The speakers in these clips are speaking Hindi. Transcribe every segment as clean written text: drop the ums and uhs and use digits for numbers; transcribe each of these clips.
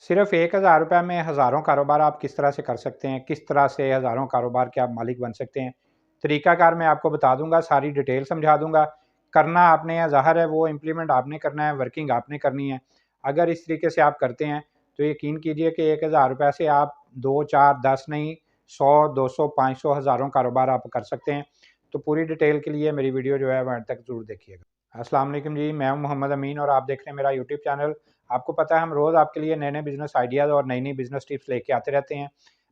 सिर्फ ₹1000 में हज़ारों कारोबार आप किस तरह से कर सकते हैं, किस तरह से हज़ारों कारोबार के आप मालिक बन सकते हैं। तरीक़ाकार मैं आपको बता दूँगा, सारी डिटेल समझा दूँगा। करना आपने है, ज़ाहिर है वो इम्प्लीमेंट आपने करना है, वर्किंग आपने करनी है। अगर इस तरीके से आप करते हैं, तो यकीन कीजिए कि ₹1000 से आप 2, 4, 10 नहीं 100, 200, 500 हज़ारों कारोबार आप कर सकते हैं। तो पूरी डिटेल के लिए मेरी वीडियो जो है वो अंत तक ज़रूर देखिएगा। अस्सलाम वालेकुम जी, मैं हूँ मोहम्मद अमीन और आप देख रहे हैं मेरा यूट्यूब चैनल। आपको पता है हम रोज़ आपके लिए नए-नए बिज़नेस आइडियाज़ और नई-नई बिज़नेस टिप्स लेके आते रहते हैं।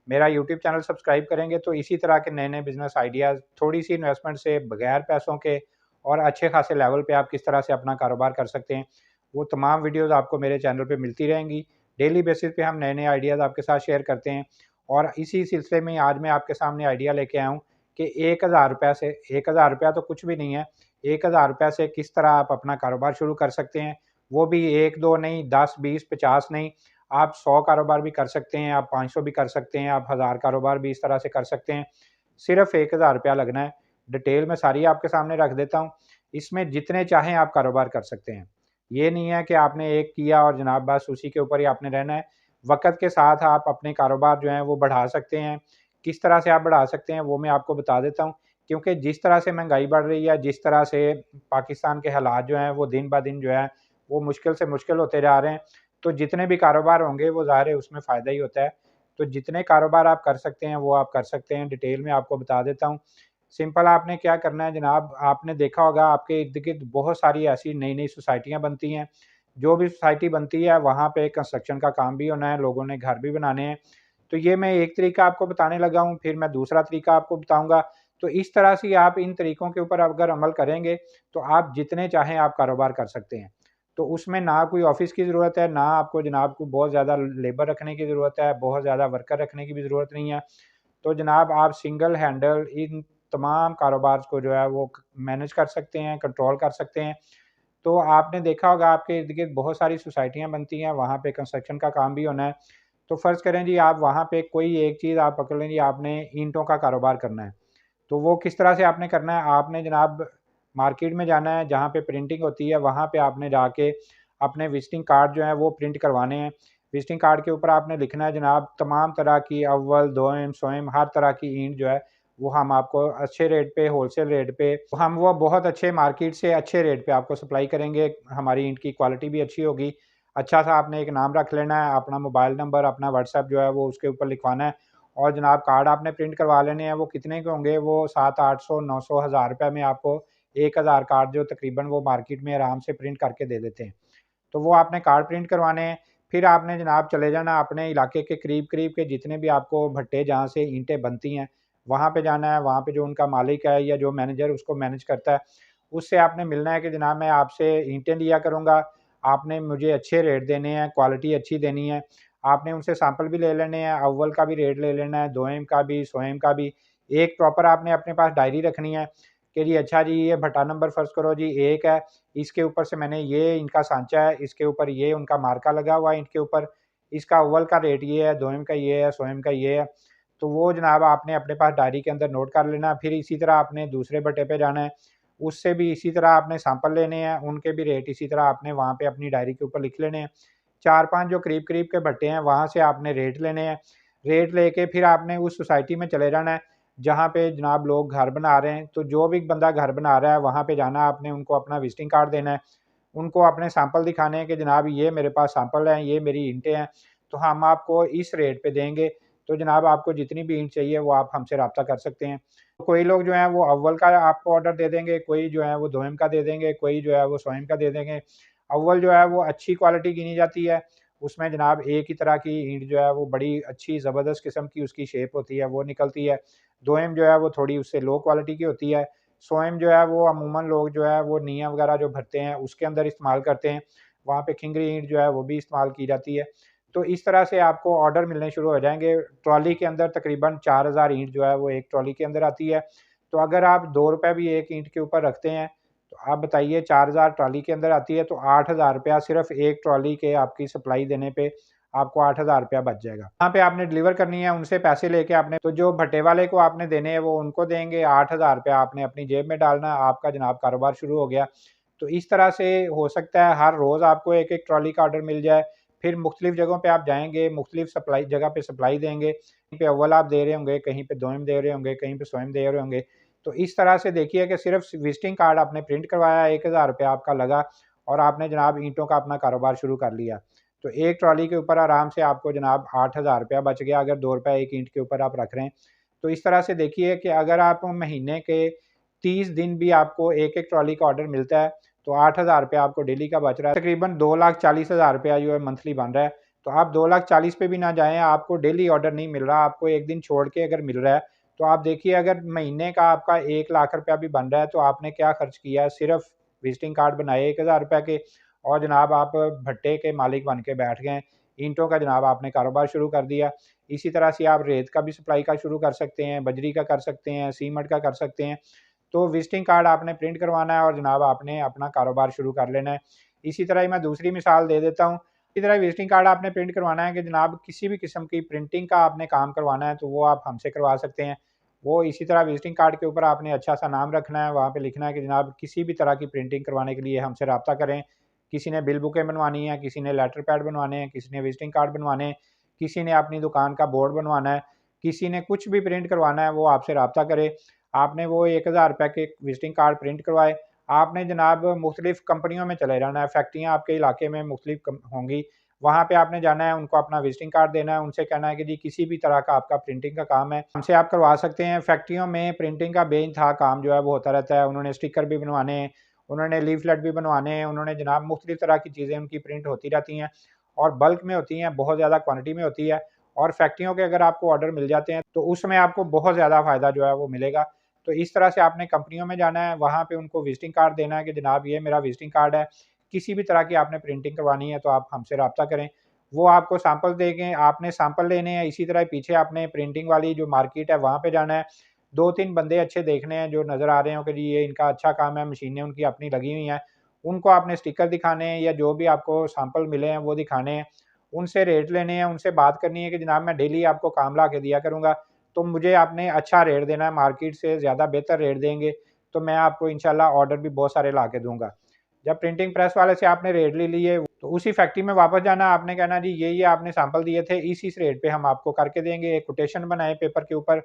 मेरा यूट्यूब चैनल सब्सक्राइब करेंगे तो इसी तरह के नए-नए बिज़नेस आइडियाज़ थोड़ी-सी इन्वेस्टमेंट से बगैर पैसों के और अच्छे खासे लेवल पे आप किस तरह से अपना कारोबार कर सकते हैं, वो तमाम वीडियोज़ आपको मेरे चैनल पे मिलती रहेंगी। डेली बेसिस पे हम नए-नए आइडियाज़ आपके साथ शेयर करते हैं और इसी सिलसिले में आज मैं आपके सामने आइडिया लेके आया हूँ कि ₹1000 से ₹1000 तो कुछ भी नहीं है, ₹1000 से किस तरह आप अपना कारोबार शुरू कर सकते हैं। वो भी 1-2 नहीं, 10, 20, 50 नहीं, आप 100 कारोबार भी कर सकते हैं, आप 500 भी कर सकते हैं, आप 1000 कारोबार भी इस तरह से कर सकते हैं। सिर्फ़ ₹1000 लगना है। डिटेल मैं सारी आपके सामने रख देता हूँ। इसमें जितने चाहें आप कारोबार कर सकते हैं। ये नहीं है कि आपने एक किया और जनाब बस उसी के ऊपर ही आपने रहना है। वक़्त के साथ आप अपने कारोबार जो हैं वो बढ़ा सकते हैं। किस तरह से आप बढ़ा सकते हैं वो मैं आपको बता देता हूँ। क्योंकि जिस तरह से महँगाई बढ़ रही है, जिस तरह से पाकिस्तान के हालात जो हैं वो दिन-ब-दिन जो है वो मुश्किल से मुश्किल होते जा रहे हैं। तो जितने भी कारोबार होंगे वो ज़ाहिर है उसमें फ़ायदा ही होता है। तो जितने कारोबार आप कर सकते हैं वो आप कर सकते हैं। डिटेल में आपको बता देता हूँ। सिंपल आपने क्या करना है जनाब, आपने देखा होगा आपके इर्द-गिर्द बहुत सारी ऐसी नई-नई सोसाइटियाँ बनती हैं। जो भी सोसाइटी बनती है वहाँ पे कंस्ट्रक्शन का काम भी होना है, लोगों ने घर भी बनाने हैं। तो ये मैं एक तरीका आपको बताने लगा हूँ, फिर मैं दूसरा तरीका आपको बताऊँगा। तो इस तरह से आप इन तरीकों के ऊपर अगर अमल करेंगे, तो आप जितने चाहें आप कारोबार कर सकते हैं। तो उसमें ना कोई ऑफ़िस की ज़रूरत है, ना आपको जनाब को बहुत ज़्यादा लेबर रखने की ज़रूरत है, बहुत ज़्यादा वर्कर रखने की भी ज़रूरत नहीं है। तो जनाब आप सिंगल हैंडल इन तमाम कारोबार को जो है वो मैनेज कर सकते हैं, कंट्रोल कर सकते हैं। तो आपने देखा होगा आपके इर्द-गिर्द बहुत सारी सोसाइटियाँ बनती हैं, वहाँ पे कंस्ट्रक्शन का काम भी होना है। तो फ़र्ज़ करें जी आप वहाँ पे कोई एक चीज़ आप पकड़ लें जी, आपने ईंटों का कारोबार करना है। तो वो किस तरह से आपने करना है, आपने जनाब मार्केट में जाना है, जहाँ पे प्रिंटिंग होती है, वहाँ पे आपने जाके अपने विज़िटिंग कार्ड जो हैं वो प्रिंट करवाने हैं। विज़िटिंग कार्ड के ऊपर आपने लिखना है जनाब तमाम तरह की अव्वल, दोयम, सोयम हर तरह की ईंट जो है, वो हम आपको अच्छे रेट पे, होलसेल रेट पे हम वो बहुत अच्छे मार्केट से अच्छे रेट पे आपको सप्लाई करेंगे। हमारी ईंट की क्वालिटी भी अच्छी होगी। अच्छा-सा आपने एक नाम रख लेना है, अपना मोबाइल नंबर, अपना व्हाट्सएप जो है वो उसके ऊपर लिखवाना है और जनाब कार्ड आपने प्रिंट करवा लेने हैं। वो कितने के होंगे, वो 700, 800, 900, ₹1000 में आपको 1000 कार्ड जो तकरीबन वो मार्केट में आराम से प्रिंट करके दे देते हैं। तो वो आपने कार्ड प्रिंट करवाने हैं। फिर आपने जनाब चले जाना अपने इलाके के करीब-करीब के जितने भी आपको भट्टे जहाँ से ईंटें बनती हैं, वहाँ पे जाना है। वहाँ पे जो उनका मालिक है या जो मैनेजर उसको मैनेज करता है, उससे आपने मिलना है कि जनाब मैं आपसे ईंटें लिया करूँगा, आपने मुझे अच्छे रेट देने हैं, क्वालिटी अच्छी देनी है। आपने उनसे सैंपल भी ले लेने हैं, अव्वल का भी रेट ले लेना है, दोयम का भी, सोयम का भी। एक प्रॉपर आपने अपने पास डायरी रखनी है कि जी अच्छा जी ये भट्टा नंबर फ़र्ज़ करो जी 1 है, इसके ऊपर से मैंने ये इनका सांचा है, इसके ऊपर ये उनका मार्का लगा हुआ है ईंट के ऊपर, इसका अव्वल का रेट ये है, दोयम का ये है, सोयम का ये है। तो वो जनाब आपने अपने पास डायरी के अंदर नोट कर लेना। फिर इसी तरह आपने दूसरे भट्टे पे जाना है, उससे भी इसी तरह आपने सैंपल लेने हैं, उनके भी रेट इसी तरह आपने वहाँ पे अपनी डायरी के ऊपर लिख लेने हैं। 4-5 जो करीब-करीब के भट्टे हैं, वहाँ से आपने रेट लेने हैं। रेट लेके फिर आपने उस सोसाइटी में चले जाना है, जहाँ पे जनाब लोग घर बना रहे हैं। तो जो भी बंदा घर बना रहा है, वहाँ पे जाना आपने, उनको अपना विज़िटिंग कार्ड देना है। उनको अपने सैंपल दिखाने हैं कि जनाब ये मेरे पास सैंपल हैं, ये मेरी ईंटें हैं, तो हम आपको इस रेट पे देंगे। तो जनाब आपको जितनी भी ईंट चाहिए वो आप हमसे राब्ता कर सकते हैं। कोई लोग जो हैं वो अव्वल का आपको ऑर्डर दे देंगे, कोई जो है वो दोयम का दे देंगे, कोई जो है वो सोयम का दे देंगे। अव्वल जो है वो अच्छी क्वालिटी गिनी जाती है, उसमें जनाब एक ही तरह की ईंट जो है वो बड़ी अच्छी ज़बरदस्त किस्म की उसकी शेप होती है, वो निकलती है। दोयम जो है वो थोड़ी उससे लो क्वालिटी की होती है। सोयम जो है वो अमूमन लोग जो है वो नियाँ वगैरह जो भरते हैं उसके अंदर इस्तेमाल करते हैं। वहाँ पे खिंगरी ईंट जो है वो भी इस्तेमाल की जाती है। तो इस तरह से आपको ऑर्डर मिलने शुरू हो जाएँगे। ट्रॉली के अंदर तकरीबन 4000 ईंट जो है वो एक ट्रॉली के अंदर आती है। तो अगर आप ₹2 भी एक ईंट के ऊपर रखते हैं, तो आप बताइए 4000 ट्रॉली के अंदर आती है तो ₹8000 सिर्फ़ एक ट्रॉली के आपकी सप्लाई देने पे आपको ₹8000 बच जाएगा। जहाँ पे आपने डिलीवर करनी है उनसे पैसे लेके आपने तो जो भट्टे वाले को आपने देने हैं वो उनको देंगे, ₹8000 आपने अपनी जेब में डालना, आपका जनाब कारोबार शुरू हो गया। तो इस तरह से हो सकता है हर रोज़ आपको 1-1 ट्रॉली का ऑर्डर मिल जाए, फिर मुख्तलिफ़ जगहों पे आप जाएँगे, मुख्तलिफ़ सप्लाई जगह पे सप्लाई देंगे, कहीं पे अव्वल आप दे रहे होंगे, कहीं पे दोयम दे रहे होंगे, कहीं पे सोयम दे रहे होंगे। तो इस तरह से देखिए कि सिर्फ़ विज़िटिंग कार्ड आपने प्रिंट करवाया, ₹1000 आपका लगा और आपने जनाब ईंटों का अपना कारोबार शुरू कर लिया। तो एक ट्रॉली के ऊपर आराम से आपको जनाब ₹8000 बच गया, अगर ₹2 एक ईंट के ऊपर आप रख रहे हैं। तो इस तरह से देखिए कि अगर आप महीने के 30 दिन भी आपको एक-एक ट्रॉली का ऑर्डर मिलता है, तो ₹8000 आपको डेली का बच रहा है। तकरीबन ₹2,40,000 जो है मंथली बन रहा है। तो आप 2,40,000 पे भी ना जाएँ, आपको डेली ऑर्डर नहीं मिल रहा, आपको एक दिन छोड़ के अगर मिल रहा है, तो आप देखिए अगर महीने का आपका ₹1,00,000 भी बन रहा है, तो आपने क्या खर्च किया है, सिर्फ़ विज़िटिंग कार्ड बनाए ₹1000 के और जनाब आप भट्टे के मालिक बन के बैठ गए। ईंटों का जनाब आपने कारोबार शुरू कर दिया। इसी तरह से आप रेत का भी सप्लाई का शुरू कर सकते हैं, बजरी का कर सकते हैं, सीमेंट का कर सकते हैं। तो विज़िटिंग कार्ड आपने प्रिंट करवाना है और जनाब आपने अपना कारोबार शुरू कर लेना है। इसी तरह ही मैं दूसरी मिसाल दे देता हूँ। इसी तरह विज़िटिंग कार्ड आपने प्रिंट करवाना है कि जनाब किसी भी किस्म की प्रिंटिंग का आपने काम करवाना है, तो वो आप हमसे करवा सकते हैं। वो इसी तरह विज़िटिंग कार्ड के ऊपर आपने अच्छा-सा नाम रखना है, वहाँ पे लिखना है कि जनाब किसी भी तरह की प्रिंटिंग करवाने के लिए हमसे राब्ता करें। किसी ने बिल बुकें बनवानी है, किसी ने लेटर पैड बनवाने हैं, किसी ने विज़िटिंग कार्ड बनवाने हैं, किसी ने अपनी दुकान का बोर्ड बनवाना है, किसी ने कुछ भी प्रिंट करवाना है, वो आपसे राब्ता करे। आपने वो ₹1000 के विज़िटिंग कार्ड प्रिंट करवाए। आपने जनाब मुख्तलिफ़ कंपनियों में चले जाना है, फैक्ट्रियाँ आपके इलाके में मुख्तलिफ़ कम होंगी, वहाँ पे आपने जाना है, उनको अपना विज़िटिंग कार्ड देना है, उनसे कहना है कि जी किसी भी तरह का आपका प्रिंटिंग का काम है, हमसे आप करवा सकते हैं। फैक्ट्रियों में प्रिंटिंग का बेइंतहा काम जो है वो होता रहता है, उन्होंने स्टिकर भी बनवाने हैं, उन्होंने लीफ़लेट भी बनवाने हैं, उन्होंने जनाब मुख्तलिफ़ तरह की चीज़ें उनकी प्रिंट होती रहती हैं और बल्क में होती हैं, बहुत ज़्यादा क्वांटिटी में होती है और फैक्ट्रियों के अगर आपको ऑर्डर मिल जाते हैं, तो उसमें आपको बहुत ज़्यादा फ़ायदा जो है वो मिलेगा। तो इस तरह से आपने कंपनियों में जाना है, वहाँ पे उनको विज़िटिंग कार्ड देना है कि जनाब ये मेरा विज़िटिंग कार्ड है, किसी भी तरह की आपने प्रिंटिंग करवानी है तो आप हमसे राब्ता करें। वो आपको सैंपल देंगे, आपने सैंपल लेने हैं, इसी तरह पीछे आपने प्रिंटिंग वाली जो मार्केट है वहाँ पे जाना है। 2-3 बंदे अच्छे देखने हैं जो नज़र आ रहे हो कि जी ये इनका अच्छा काम है, मशीनें उनकी अपनी लगी हुई हैं। उनको आपने स्टिकर दिखाने हैं या जो भी आपको सैंपल मिले हैं वो दिखाने हैं। उनसे रेट लेने हैं, उनसे बात करनी है कि जनाब मैं डेली आपको काम ला के दिया करूँगा, तो मुझे आपने अच्छा रेट देना है, मार्केट से ज़्यादा बेहतर रेट देंगे, तो मैं आपको इंशाल्लाह ऑर्डर भी बहुत सारे ला के दूँगा। जब प्रिंटिंग प्रेस वाले से आपने रेट ले लिए, तो उसी फैक्ट्री में वापस जाना, आपने कहना जी ये आपने सैंपल दिए थे, इस रेट पे हम आपको करके देंगे। एक कोटेशन बनाएँ पेपर के ऊपर,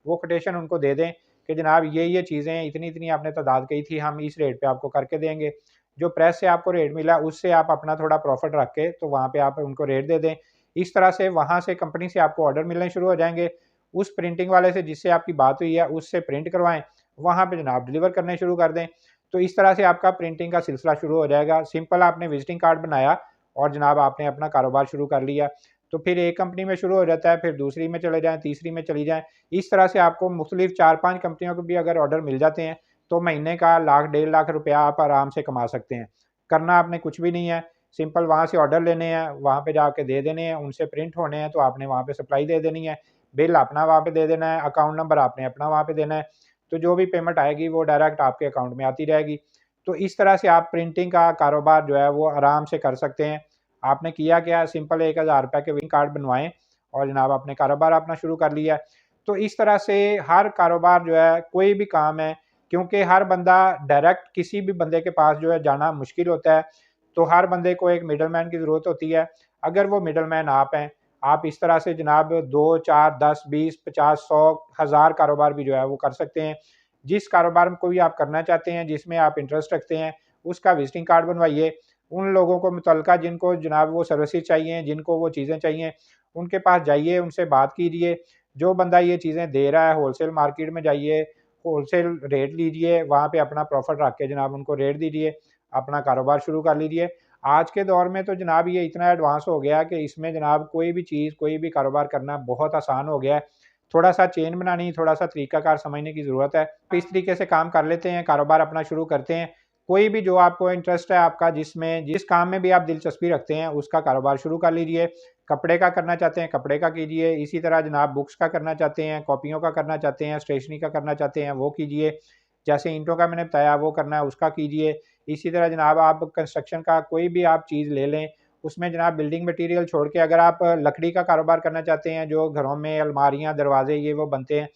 वो कोटेशन उनको दे दें कि जनाब ये चीज़ें हैं, इतनी-इतनी आपने तादाद कही थी, हम इस रेट पे आपको करके देंगे। जो प्रेस से आपको रेट मिला, उससे आप अपना थोड़ा प्रॉफ़िट रख के, तो वहाँ पे आप उनको रेट दे दें। इस तरह से वहाँ से कंपनी से आपको ऑर्डर मिलने शुरू हो जाएँगे। उस प्रिंटिंग वाले से जिससे आपकी बात हुई है, उससे प्रिंट करवाएँ, वहाँ पे जनाब डिलीवर करने शुरू कर दें। तो इस तरह से आपका प्रिंटिंग का सिलसिला शुरू हो जाएगा। सिंपल आपने विज़िटिंग कार्ड बनाया और जनाब आपने अपना कारोबार शुरू कर लिया। तो फिर एक कंपनी में शुरू हो जाता है, फिर दूसरी में चले जाएँ, तीसरी में चली जाएँ। इस तरह से आपको मुख्तलिफ़ 4-5 कंपनियों के भी अगर ऑर्डर मिल जाते हैं, तो महीने का लाख, डेढ़ लाख रुपया आप आराम से कमा सकते हैं। करना आपने कुछ भी नहीं है, सिंपल वहाँ से ऑर्डर लेने हैं, वहाँ पे जाके दे देने हैं, उनसे प्रिंट होने हैं, तो आपने वहाँ पे सप्लाई दे देनी है। बिल अपना वहाँ पे दे देना है, अकाउंट नंबर आपने अपना वहाँ पे देना है। तो जो भी पेमेंट आएगी वो डायरेक्ट आपके अकाउंट में आती रहेगी। तो इस तरह से आप प्रिंटिंग का कारोबार जो है वो आराम से कर सकते हैं। आपने किया क्या, सिंपल ₹1000 के विज़िटिंग कार्ड बनवाएँ और जनाब आपने कारोबार अपना शुरू कर लिया। तो इस तरह से हर कारोबार जो है, कोई भी काम है, क्योंकि हर बंदा डायरेक्ट किसी भी बंदे के पास जो है जाना मुश्किल होता है, तो हर बंदे को एक मिडलमैन की ज़रूरत होती है। अगर वो मिडलमैन आप हैं, आप इस तरह से जनाब 2, 4, 10, 20, 50, 100, 1000 कारोबार भी जो है वो कर सकते हैं। जिस कारोबार को भी आप करना चाहते हैं, जिसमें आप इंटरेस्ट रखते हैं, उसका विज़िटिंग कार्ड बनवाइए। उन लोगों को मुतल्लिका जिनको जनाब वो सर्विसेज़ चाहिए, जिनको वो चीज़ें चाहिए, उनके पास जाइए, उनसे बात कीजिए। जो बंदा ये चीज़ें दे रहा है, होलसेल मार्केट में जाइए, होलसेल रेट लीजिए, वहाँ पे अपना प्रॉफ़िट रख के जनाब उनको रेट दीजिए, अपना कारोबार शुरू कर लीजिए। आज के दौर में तो जनाब ये इतना एडवांस हो गया है कि इसमें जनाब कोई भी चीज़, कोई भी कारोबार करना बहुत आसान हो गया है। थोड़ा-सा चेन बनानी, थोड़ा-सा तरीकाकार समझने की ज़रूरत है। तो इस तरीके से काम कर लेते हैं, कारोबार अपना शुरू करते हैं। कोई भी जो आपको इंटरेस्ट है आपका, जिसमें जिस काम में भी आप दिलचस्पी रखते हैं, उसका कारोबार शुरू कर लीजिए। कपड़े का करना चाहते हैं, कपड़े का कीजिए। इसी तरह जनाब बुक्स का करना चाहते हैं, कॉपियों का करना चाहते हैं, स्टेशनरी का करना चाहते हैं, वो कीजिए। जैसे ईंटों का मैंने बताया वो करना है, उसका कीजिए। इसी तरह जनाब आप कंस्ट्रक्शन का कोई भी आप चीज़ ले लें, उसमें जनाब बिल्डिंग मटीरियल छोड़ के अगर आप लकड़ी का कारोबार करना चाहते हैं, जो घरों में अलमारियाँ, दरवाज़े ये वो बनते हैं,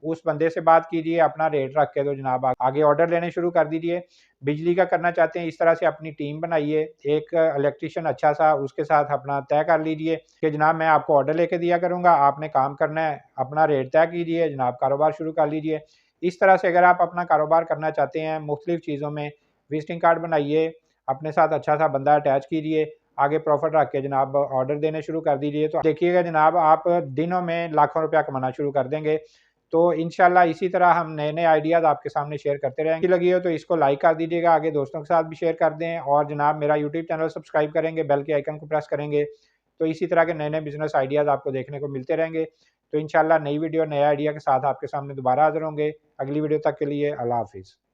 उस बंदे से बात कीजिए, अपना रेट रख के तो जनाब आगे ऑर्डर लेने शुरू कर दीजिए। बिजली का करना चाहते हैं, इस तरह से अपनी टीम बनाइए, एक इलेक्ट्रीशियन अच्छा सा उसके साथ अपना तय कर लीजिए कि जनाब मैं आपको ऑर्डर लेके दिया करूँगा, आपने काम करना है, अपना रेट तय कीजिए, जनाब कारोबार शुरू कर लीजिए। इस तरह से अगर आप अपना कारोबार करना चाहते हैं मुख्तलिफ चीज़ों में, विजिटिंग कार्ड बनाइए, अपने साथ अच्छा सा बंदा अटैच कीजिए, आगे प्रॉफिट रख के जनाब ऑर्डर देने शुरू कर दीजिए, तो देखिएगा जनाब आप दिनों में लाखों रुपया कमाना शुरू कर देंगे। तो इंशाल्लाह इसी तरह हम नए-नए आइडियाज़ आपके सामने शेयर करते रहेंगे। लगी हो तो इसको लाइक कर दीजिएगा, आगे दोस्तों के साथ भी शेयर कर दें और जनाब मेरा यूट्यूब चैनल सब्सक्राइब करेंगे, बेल के आइकन को प्रेस करेंगे, तो इसी तरह के नए-नए बिज़नेस आइडियाज़ आपको देखने को मिलते रहेंगे। तो इंशाल्लाह नई वीडियो, नए आइडिया के साथ आपके सामने दोबारा हाज़िर होंगे। अगली वीडियो तक के लिए अल्लाह हाफ़िज़।